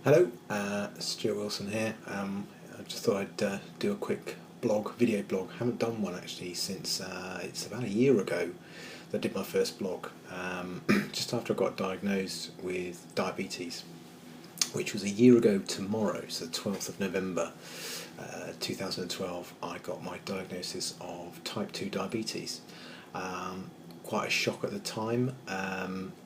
Hello, Stuart Wilson here. I just thought I'd do a quick video blog. I haven't done one actually since it's about a year ago that I did my first blog, just after I got diagnosed with diabetes, which was a year ago tomorrow, so the 12th of November 2012, I got my diagnosis of type 2 diabetes. Quite a shock at the time,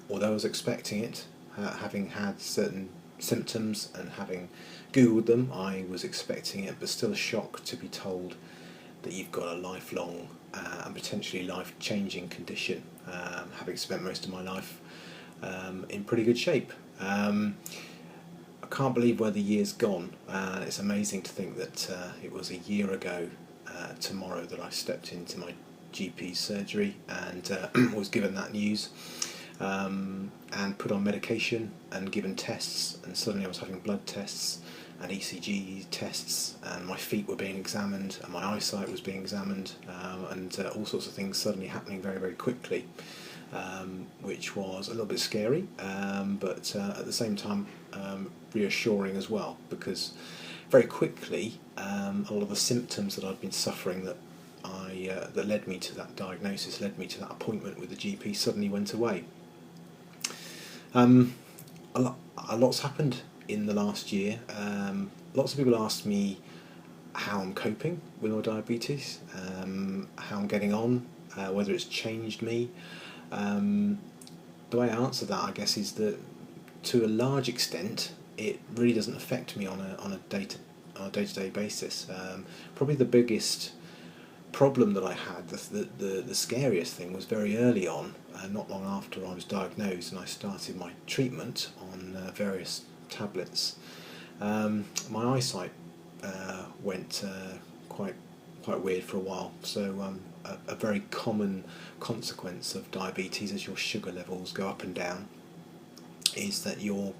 although I was expecting it, having had certain symptoms and having googled them, I was expecting it, but still a shock to be told that you've got a lifelong and potentially life-changing condition, having spent most of my life in pretty good shape. I can't believe where the year's gone. It's amazing to think that it was a year ago tomorrow that I stepped into my GP surgery and was given that news. And put on medication and given tests, and suddenly I was having blood tests and ECG tests, and my feet were being examined and my eyesight was being examined, and all sorts of things suddenly happening very, very quickly, which was a little bit scary, but at the same time reassuring as well, because very quickly a lot of the symptoms that I'd been suffering that led me to that diagnosis, led me to that appointment with the GP, suddenly went away. A lot's happened in the last year. Lots of people ask me how I'm coping with my diabetes, how I'm getting on, whether it's changed me. The way I answer that, I guess, is that to a large extent, it really doesn't affect me on a day-to-day basis. Probably the biggest problem that I had, the scariest thing, was very early on, not long after I was diagnosed and I started my treatment on various tablets. My eyesight went quite weird for a while. So a very common consequence of diabetes, as your sugar levels go up and down, is that your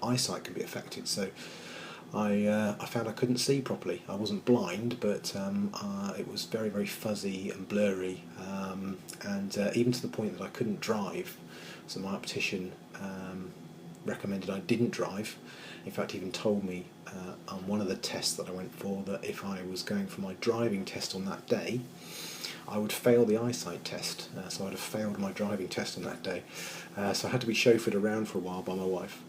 eyesight can be affected. So I found I couldn't see properly. I wasn't blind, but it was very, very fuzzy and blurry, and even to the point that I couldn't drive. So my optician recommended I didn't drive. In fact, even told me on one of the tests that I went for that if I was going for my driving test on that day, I would fail the eyesight test. So I'd have failed my driving test on that day. So I had to be chauffeured around for a while by my wife.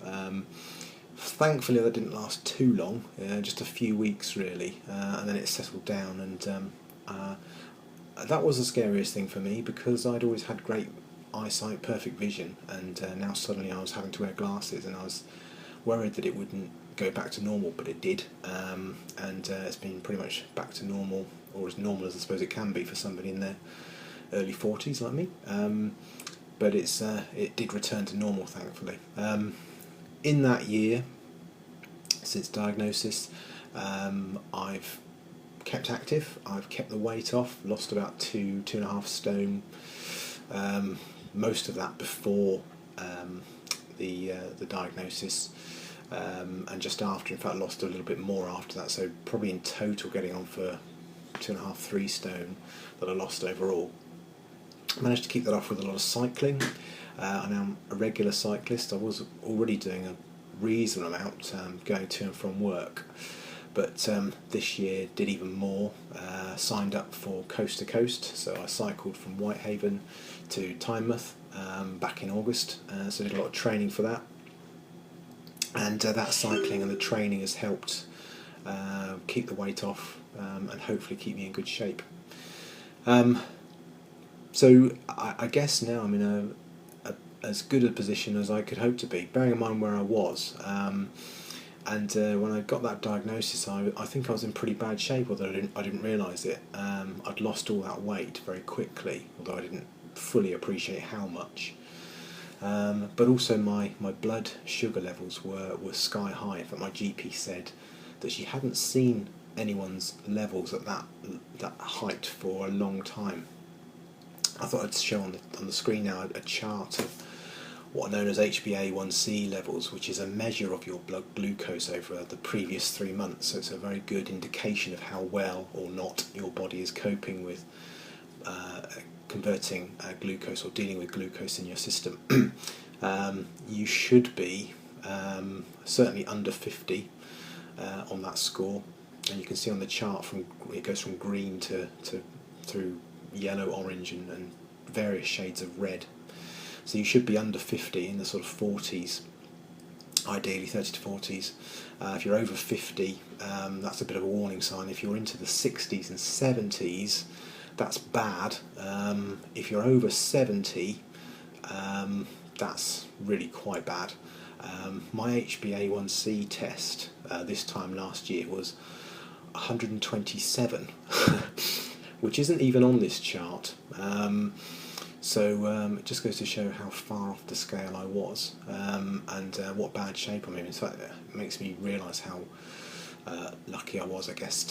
Thankfully that didn't last too long, just a few weeks really, and then it settled down, and that was the scariest thing for me, because I'd always had great eyesight, perfect vision, and now suddenly I was having to wear glasses, and I was worried that it wouldn't go back to normal, but it did, and it's been pretty much back to normal, or as normal as I suppose it can be for somebody in their early 40s like me, but it did return to normal, thankfully. In that year, since diagnosis, I've kept active, I've kept the weight off, lost about 2.5 stone, most of that before the diagnosis, and just after, in fact lost a little bit more after that, so probably in total getting on for 2.5-3 stone that I lost overall. I managed to keep that off with a lot of cycling. I'm now a regular cyclist. I was already doing a reasonable amount going to and from work, but this year did even more. Signed up for Coast to Coast, so I cycled from Whitehaven to Tynemouth back in August, so did a lot of training for that, and that cycling and the training has helped keep the weight off and hopefully keep me in good shape. So I guess now I'm in as good a position as I could hope to be, bearing in mind where I was. And when I got that diagnosis, I think I was in pretty bad shape, although I didn't realise it. I'd lost all that weight very quickly, although I didn't fully appreciate how much. But also my blood sugar levels were sky high. In fact, my GP said that she hadn't seen anyone's levels at that height for a long time. I thought I'd show on the screen now a chart of what are known as HbA1c levels, which is a measure of your blood glucose over the previous 3 months. So it's a very good indication of how well or not your body is coping with converting glucose or dealing with glucose in your system. You should be certainly under 50 on that score, and you can see on the chart it goes from green to through yellow, orange, and various shades of red. So you should be under 50, in the sort of 40s, ideally 30 to 40s. If you're over 50, that's a bit of a warning sign. If you're into the 60s and 70s, that's bad. If you're over 70, that's really quite bad. My HbA1c test this time last year was 127, which isn't even on this chart. So it just goes to show how far off the scale I was, and what bad shape I'm in. In fact, it makes me realise how lucky I was, I guess,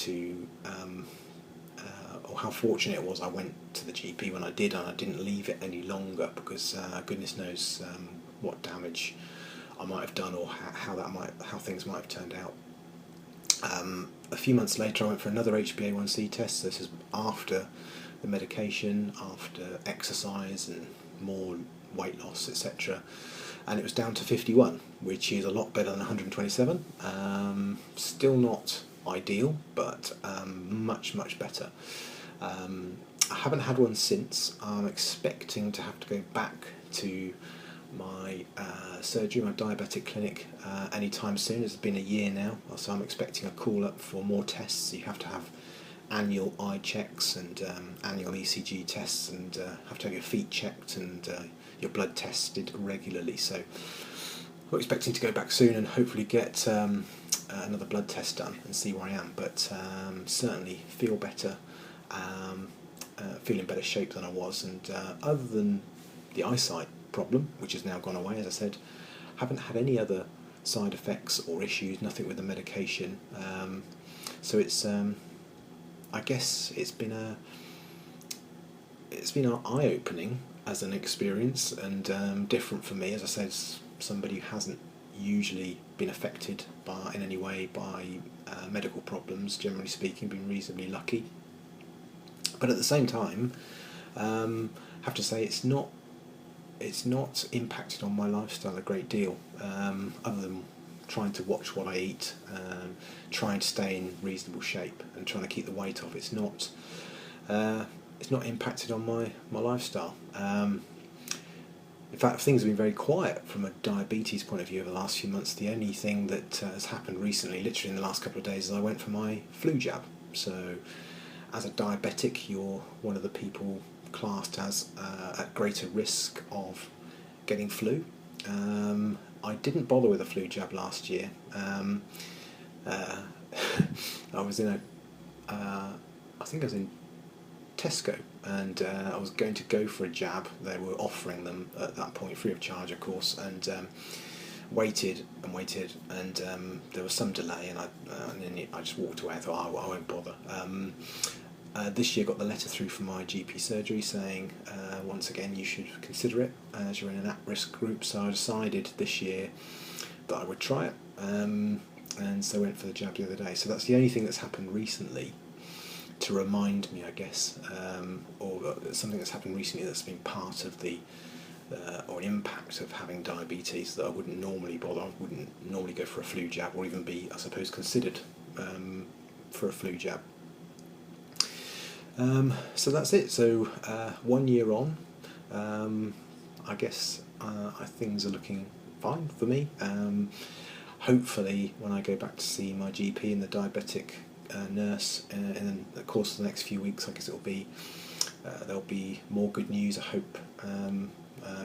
or how fortunate it was I went to the GP when I did, and I didn't leave it any longer, because goodness knows what damage I might have done, or how things might have turned out. A few months later, I went for another HbA1c test. This is after the medication, after exercise and more weight loss, etc. And it was down to 51, which is a lot better than 127. Still not ideal, but much better. I haven't had one since. I'm expecting to have to go back to my surgery, my diabetic clinic, anytime soon. It's been a year now, so I'm expecting a call up for more tests. You have to have annual eye checks and annual ECG tests, and have to have your feet checked and your blood tested regularly. So we're expecting to go back soon and hopefully get another blood test done and see where I am. But certainly feel better, feel in better shape than I was, and other than the eyesight problem, which has now gone away, as I said, haven't had any other side effects or issues, nothing with the medication. So it's I guess it's been eye-opening as an experience, and different for me. As I said, somebody who hasn't usually been affected in any way by medical problems, generally speaking, been reasonably lucky. But at the same time, have to say it's not impacted on my lifestyle a great deal, other than trying to watch what I eat, trying to stay in reasonable shape and trying to keep the weight off. It's not impacted on my lifestyle. In fact, things have been very quiet from a diabetes point of view over the last few months. The only thing that has happened recently, literally in the last couple of days, is I went for my flu jab. So as a diabetic, you're one of the people classed as at greater risk of getting flu. I didn't bother with a flu jab last year. I was I think I was in Tesco, and I was going to go for a jab. They were offering them at that point free of charge, of course, and waited, and there was some delay, and I just walked away. I thought, I won't bother. This year got the letter through from my GP surgery saying, once again, you should consider it as you're in an at-risk group. So I decided this year that I would try it, and so I went for the jab the other day. So that's the only thing that's happened recently to remind me, I guess, or something that's happened recently that's been part of the or an impact of having diabetes, that I wouldn't normally bother. I wouldn't normally go for a flu jab, or even be, I suppose, considered for a flu jab. So that's it. So 1 year on, I guess things are looking fine for me. Hopefully, when I go back to see my GP and the diabetic nurse in the course of the next few weeks, I guess there'll be more good news, I hope,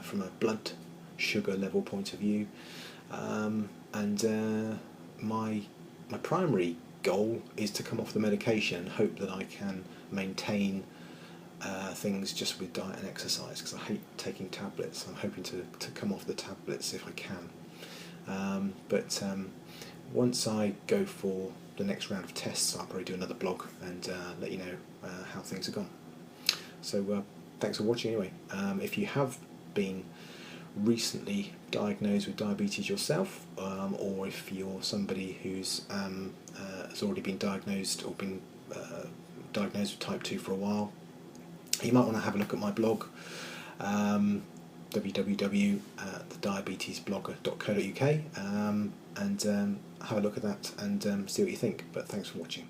from a blood sugar level point of view, and my primary goal is to come off the medication and hope that I can maintain things just with diet and exercise, because I hate taking tablets. I'm hoping to come off the tablets if I can, but once I go for the next round of tests, I'll probably do another blog and let you know how things have gone. So thanks for watching anyway. If you have been recently diagnosed with diabetes yourself, or if you're somebody who's has already been diagnosed or been diagnosed with type 2 for a while, you might want to have a look at my blog. www.thediabetesblogger.co.uk, and have a look at that and see what you think. But thanks for watching.